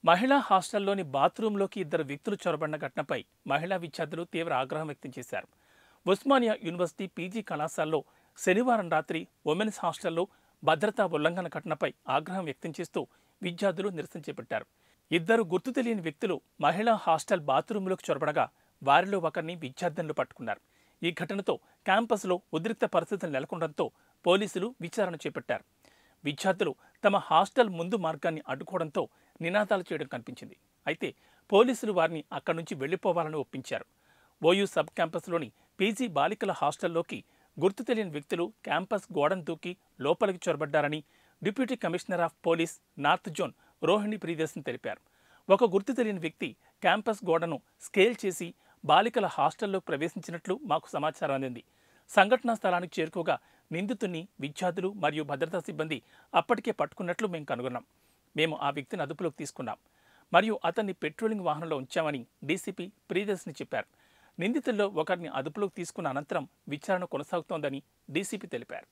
మహిళా హాస్టల్లోని బాత్రూంలోకి ఇద్దరు వ్యక్తులు చొరబడిన ఘటనపై మహిళా విద్యార్థులు తీవ్ర ఆగ్రహం వ్యక్తం చేశారు. ఉస్మానియా యూనివర్సిటీ పీజీ కళాశాలలో శనివారం రాత్రి ఉమెన్స్ హాస్టల్లో భద్రతా ఉల్లంఘన ఘటనపై ఆగ్రహం వ్యక్తం చేస్తూ విద్యార్థులు నిరసన చేపట్టారు. ఇద్దరు గుర్తు తెలియని వ్యక్తులు మహిళా హాస్టల్ బాత్రూంలోకి చొరబడగా వారిలో ఒకరిని విద్యార్థినులు పట్టుకున్నారు. ఈ ఘటనతో క్యాంపస్లో ఉద్రిక్త పరిస్థితులు నెలకొనడంతో పోలీసులు విచారణ చేపట్టారు. విద్యార్థులు తమ హాస్టల్ ముందు మార్గాన్ని అడ్డుకోవడంతో నినాదాలు చేయడం కనిపించింది. అయితే పోలీసులు వారిని అక్కడి నుంచి వెళ్లిపోవాలని ఒప్పించారు. ఓయూ సబ్ క్యాంపస్లోని పీజీ బాలికల హాస్టల్లోకి గుర్తు తెలియని వ్యక్తులు క్యాంపస్ గోడను దూకి లోపలికి చొరబడ్డారని deputy commissioner of police north zone Rohini Priyadarshan తెలిపారు. ఒక గుర్తు తెలియని వ్యక్తి క్యాంపస్ గోడను స్కేల్ చేసి బాలికల హాస్టల్లో ప్రవేశించినట్లు మాకు సమాచారం అందింది. సంఘటనా స్థలానికి చేరుకోగా నిందితుడిని విద్యార్థులు మరియు భద్రతా సిబ్బంది అప్పటికే పట్టుకున్నట్లు మేము కనుగొన్నాం. మేము ఆ వ్యక్తిని అదుపులోకి తీసుకున్నాం మరియు అతన్ని పెట్రోలింగ్ వాహనంలో ఉంచామని డీసీపీ ప్రియదర్శిని చెప్పారు. నిందితుల్లో ఒకరిని అదుపులోకి తీసుకున్న అనంతరం విచారణ కొనసాగుతోందని డీసీపీ తెలిపారు.